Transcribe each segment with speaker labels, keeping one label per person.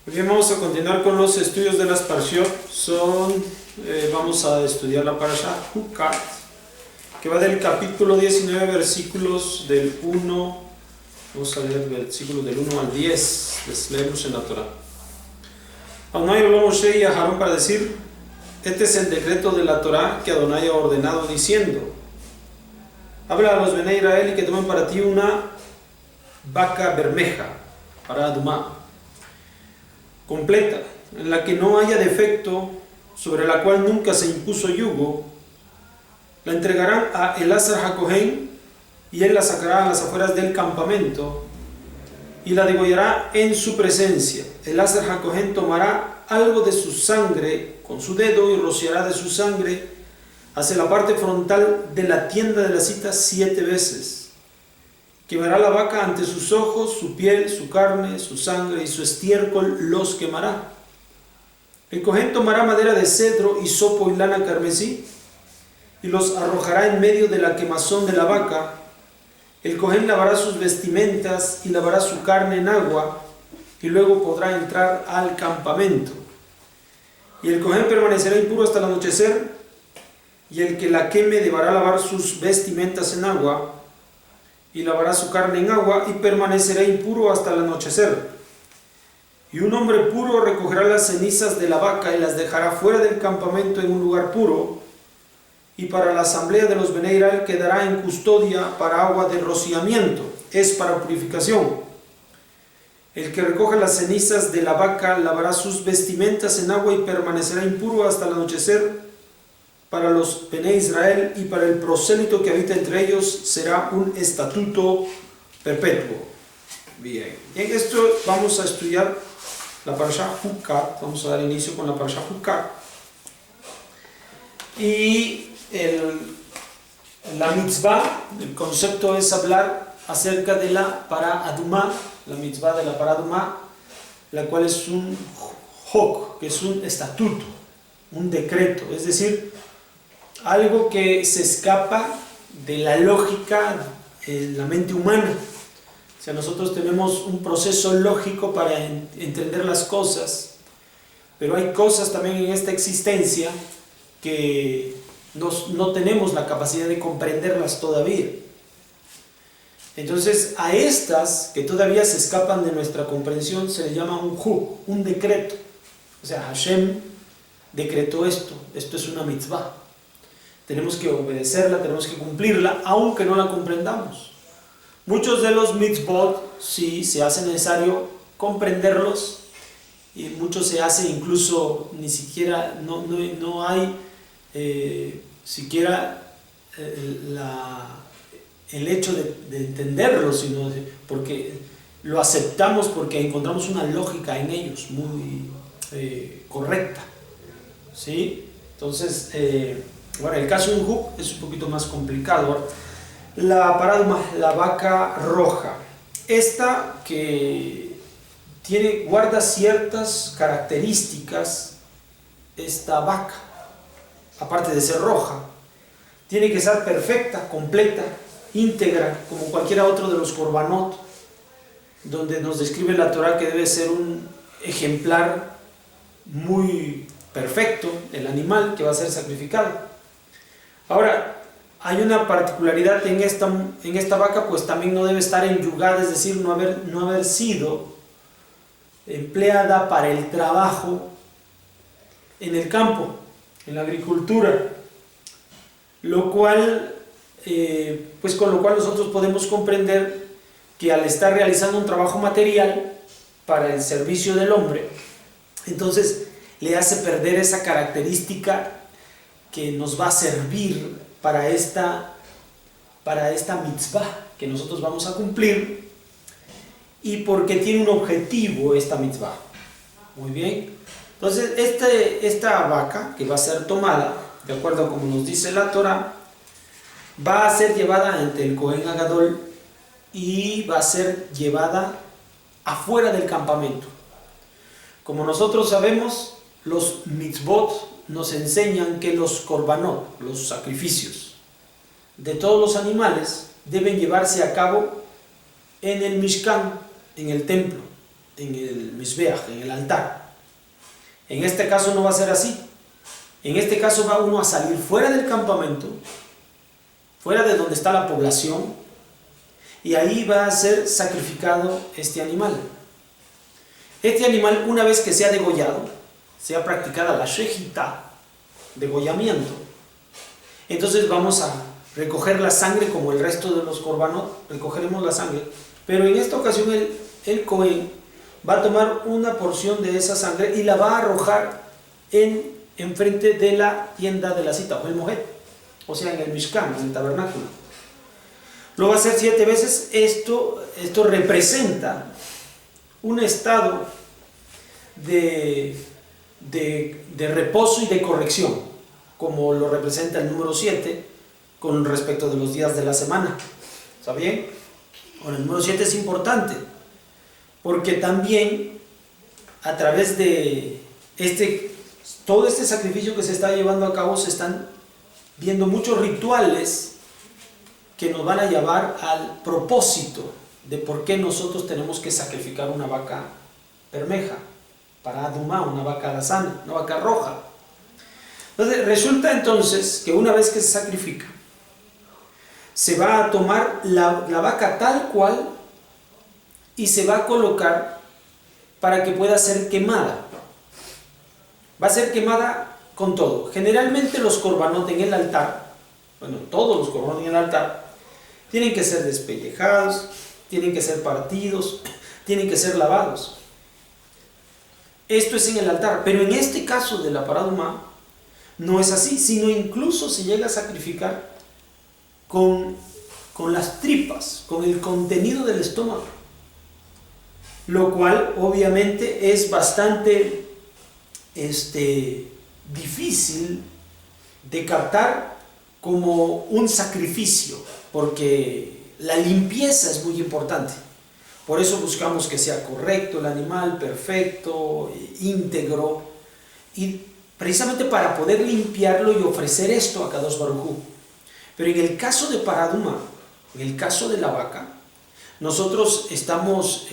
Speaker 1: Bien, vamos a continuar con los estudios de las Parshiot. Vamos a estudiar la Parasha Hukat, que va del capítulo 19, versículos del 1, vamos a leer versículos del 1 al 10, les leemos en la Torah. Adonai habló a Moshe y a Aarón para decir: este es el decreto de la Torah que Adonai ha ordenado, diciendo: habla a los Bnei Israel y que tomen para ti una vaca bermeja, para Adumá, completa, en la que no haya defecto, sobre la cual nunca se impuso yugo. La entregarán a Elazar HaKohen, y él la sacará a las afueras del campamento y la degollará en su presencia. Elazar HaKohen tomará algo de su sangre con su dedo y rociará de su sangre hacia la parte frontal de la tienda de la cita 7 veces. Quemará la vaca ante sus ojos, su piel, su carne, su sangre y su estiércol los quemará. El Cohen tomará madera de cedro, hisopo y lana carmesí y los arrojará en medio de la quemazón de la vaca. El Cohen lavará sus vestimentas y lavará su carne en agua, y luego podrá entrar al campamento. Y el Cohen permanecerá impuro hasta el anochecer, y el que la queme deberá lavar sus vestimentas en agua y lavará su carne en agua, y permanecerá impuro hasta el anochecer. Y un hombre puro recogerá las cenizas de la vaca y las dejará fuera del campamento en un lugar puro, y para la asamblea de los Bnei Israel quedará en custodia para agua de rociamiento, es para purificación. El que recoge las cenizas de la vaca lavará sus vestimentas en agua y permanecerá impuro hasta el anochecer. Para los Bnei Israel y para el prosélito que habita entre ellos será un estatuto perpetuo. Bien, en esto vamos a estudiar la Parasha Hukat. Vamos a dar inicio con la Parasha Hukat. Y la mitzvah, el concepto es hablar acerca de la para Adumá, la mitzvah de la para Adumá, la cual es un hok, que es un estatuto, un decreto, es decir, algo que se escapa de la lógica en la mente humana. O sea, nosotros tenemos un proceso lógico para entender las cosas, pero hay cosas también en esta existencia que no tenemos la capacidad de comprenderlas todavía. Entonces, a estas que todavía se escapan de nuestra comprensión se le llama un huk, un decreto. O sea, Hashem decretó esto es una mitzvah. Tenemos que obedecerla, tenemos que cumplirla, aunque no la comprendamos. Muchos de los mitzvot sí se hace necesario comprenderlos, y muchos se hace incluso ni siquiera, no hay siquiera el hecho de entenderlos, sino porque lo aceptamos porque encontramos una lógica en ellos muy correcta, ¿sí? Entonces, bueno, el caso de un huk es un poquito más complicado. La paraduma, la vaca roja, esta que guarda ciertas características, esta vaca, aparte de ser roja, tiene que ser perfecta, completa, íntegra, como cualquiera otro de los korbanot, donde nos describe la Torah que debe ser un ejemplar muy perfecto, el animal que va a ser sacrificado. Ahora, hay una particularidad en esta vaca, pues también no debe estar enyugada, es decir, no haber sido empleada para el trabajo en el campo, en la agricultura, lo cual, pues con lo cual nosotros podemos comprender que al estar realizando un trabajo material para el servicio del hombre, entonces le hace perder esa característica que nos va a servir para esta mitzvah que nosotros vamos a cumplir, y porque tiene un objetivo esta mitzvah. Muy bien. Entonces, esta vaca que va a ser tomada, de acuerdo a como nos dice la Torah, va a ser llevada ante el Cohen Agadol y va a ser llevada afuera del campamento. Como nosotros sabemos, los mitzvot nos enseñan que los korbanot, los sacrificios de todos los animales, deben llevarse a cabo en el Mishkan, en el templo. en el Mizbeach, en el altar. En este caso no va a ser así. En este caso va uno a salir fuera del campamento, fuera de donde está la población, y ahí va a ser sacrificado este animal. Este animal, una vez que sea degollado, sea practicada la shejitá, degollamiento, entonces vamos a recoger la sangre como el resto de los korbanot, recogeremos la sangre, pero en esta ocasión el Cohen va a tomar una porción de esa sangre y la va a arrojar enfrente de la tienda de la cita, o el mojet, o sea, en el Mishkan, en el tabernáculo. Lo va a hacer 7 veces. Esto representa un estado de reposo y de corrección, como lo representa el número 7 con respecto de los días de la semana. ¿Está bien? Bueno, el número 7 es importante, porque también a través de todo este sacrificio que se está llevando a cabo, se están viendo muchos rituales que nos van a llevar al propósito de por qué nosotros tenemos que sacrificar una vaca bermeja, para Adumá, una vaca alazana, una vaca roja. Entonces, resulta entonces que una vez que se sacrifica, se va a tomar la vaca tal cual y se va a colocar para que pueda ser quemada. Va a ser quemada con todo. Generalmente los korbanot en el altar, bueno, todos los korbanot en el altar, tienen que ser despellejados, tienen que ser partidos, tienen que ser lavados. Esto es en el altar, pero en este caso de la paradumá no es así, sino incluso se llega a sacrificar con las tripas, con el contenido del estómago, lo cual obviamente es bastante difícil de captar como un sacrificio, porque la limpieza es muy importante. Por eso buscamos que sea correcto el animal, perfecto, íntegro, y precisamente para poder limpiarlo y ofrecer esto a Kadosh Baruj Hu. Pero en el caso de paradumá, en el caso de la vaca, nosotros estamos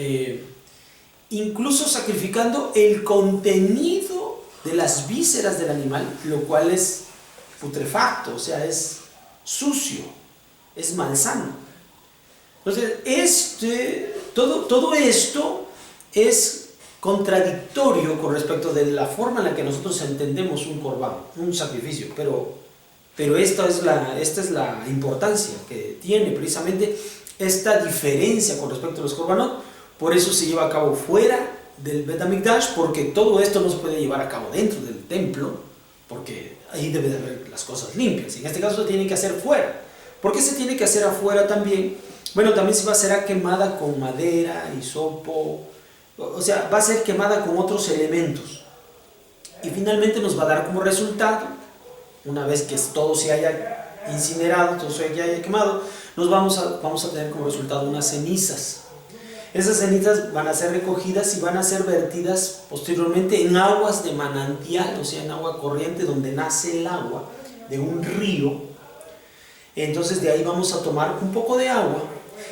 Speaker 1: incluso sacrificando el contenido de las vísceras del animal, lo cual es putrefacto, o sea, es sucio, es malsano. Entonces, todo esto es contradictorio con respecto de la forma en la que nosotros entendemos un corbán, un sacrificio, pero esta es la importancia que tiene precisamente esta diferencia con respecto a los korbanot. Por eso se lleva a cabo fuera del Bet HaMikdash, porque todo esto no se puede llevar a cabo dentro del templo, porque ahí debe de haber las cosas limpias. En este caso se tiene que hacer fuera. ¿Por qué se tiene que hacer afuera también? Bueno, también se va a ser quemada con madera, hisopo, o sea, va a ser quemada con otros elementos. Y finalmente nos va a dar como resultado, una vez que todo se haya incinerado, todo se haya quemado, vamos a tener como resultado unas cenizas. Esas cenizas van a ser recogidas y van a ser vertidas posteriormente en aguas de manantial, o sea, en agua corriente donde nace el agua de un río. Entonces de ahí vamos a tomar un poco de agua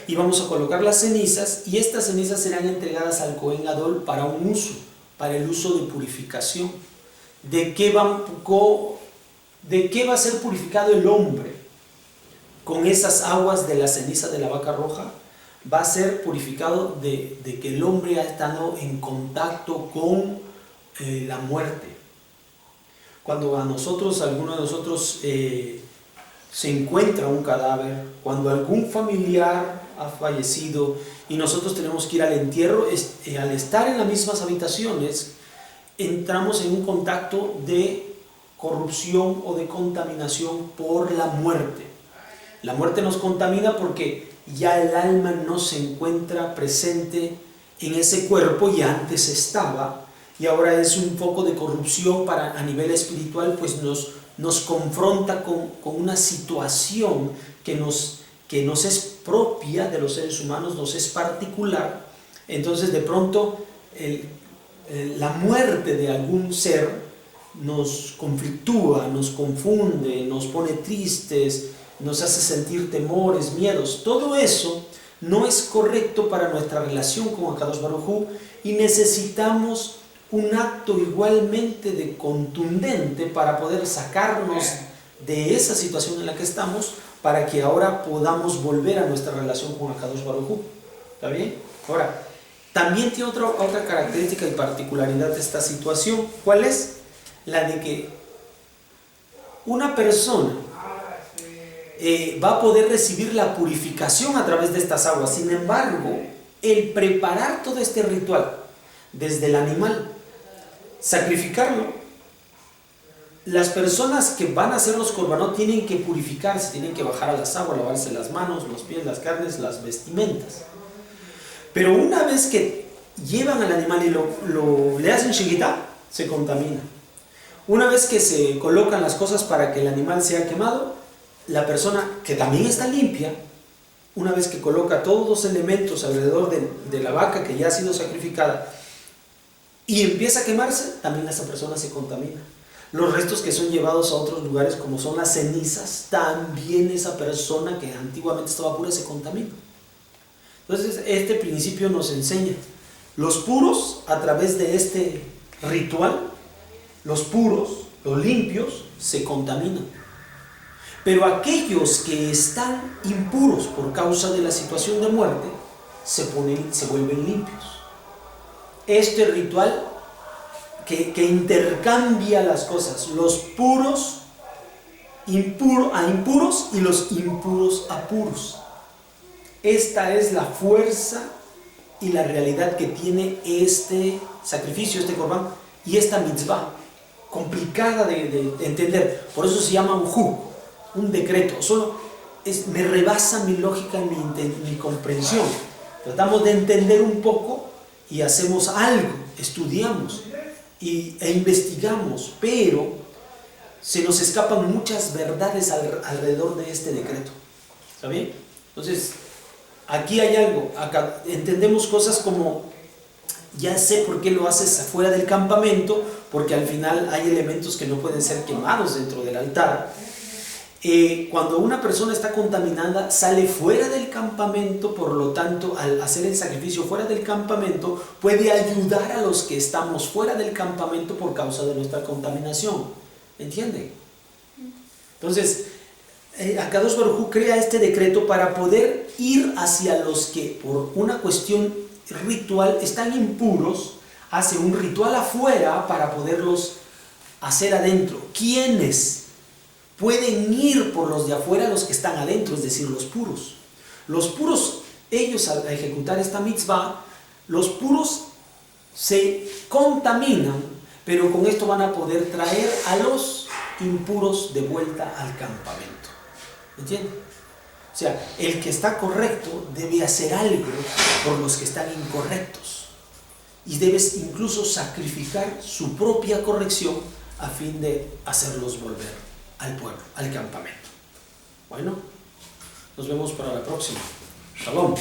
Speaker 1: y vamos a colocar las cenizas, y estas cenizas serán entregadas al Cohen Gadol para un uso, para el uso de purificación. ¿De qué va a ser purificado el hombre con esas aguas de la ceniza de la vaca roja? Va a ser purificado de que el hombre ha estado en contacto con la muerte. Cuando alguno de nosotros se encuentra un cadáver, cuando algún familiar ha fallecido y nosotros tenemos que ir al entierro, al estar en las mismas habitaciones, entramos en un contacto de corrupción o de contaminación por la muerte. La muerte nos contamina porque ya el alma no se encuentra presente en ese cuerpo, y antes estaba, y ahora es un foco de corrupción a nivel espiritual, pues nos confronta con una situación que nos es propia de los seres humanos, nos es particular. Entonces de pronto la muerte de algún ser nos conflictúa, nos confunde, nos pone tristes, nos hace sentir temores, miedos. Todo eso no es correcto para nuestra relación con Akadosh Baruj Hu, y necesitamos un acto igualmente de contundente para poder sacarnos de esa situación en la que estamos, para que ahora podamos volver a nuestra relación con Akadosh Baruj Hu. ¿Está bien? Ahora, también tiene otra característica y particularidad de esta situación. ¿Cuál es? La de que una persona va a poder recibir la purificación a través de estas aguas. Sin embargo, el preparar todo este ritual, desde el animal, sacrificarlo, las personas que van a hacer los korbanot tienen que purificarse, tienen que bajar a las aguas, lavarse las manos, los pies, las carnes, las vestimentas. Pero una vez que llevan al animal y le hacen shigitá, se contamina. Una vez que se colocan las cosas para que el animal sea quemado, la persona que también está limpia, una vez que coloca todos los elementos alrededor de la vaca que ya ha sido sacrificada y empieza a quemarse, también esa persona se contamina. Los restos que son llevados a otros lugares, como son las cenizas, también esa persona que antiguamente estaba pura se contamina. Entonces este principio nos enseña: los puros, a través de este ritual, los puros, los limpios, se contaminan. Pero aquellos que están impuros por causa de la situación de muerte, se vuelven limpios. Este ritual que intercambia las cosas, los puros a impuros y los impuros a puros. Esta es la fuerza y la realidad que tiene este sacrificio, este corbán y esta mitzvah, complicada de entender. Por eso se llama un decreto. Solo me rebasa mi lógica y mi comprensión. Tratamos de entender un poco y hacemos algo, estudiamos e investigamos, pero se nos escapan muchas verdades alrededor de este decreto. ¿Está bien? Entonces, aquí hay algo. Acá entendemos cosas como: ya sé por qué lo haces afuera del campamento, porque al final hay elementos que no pueden ser quemados dentro del altar. Cuando una persona está contaminada, sale fuera del campamento, por lo tanto, al hacer el sacrificio fuera del campamento, puede ayudar a los que estamos fuera del campamento por causa de nuestra contaminación. ¿Entienden? Entonces, Akadosh Baruj Hu crea este decreto para poder ir hacia los que, por una cuestión ritual, están impuros, hace un ritual afuera para poderlos hacer adentro. ¿Quiénes pueden ir por los de afuera? Los que están adentro, es decir, los puros. Los puros, ellos al ejecutar esta mitzvah, los puros se contaminan, pero con esto van a poder traer a los impuros de vuelta al campamento. ¿Entienden? O sea, el que está correcto debe hacer algo por los que están incorrectos, y debes incluso sacrificar su propia corrección a fin de hacerlos volver al pueblo, al campamento. Bueno, nos vemos para la próxima. Shalom.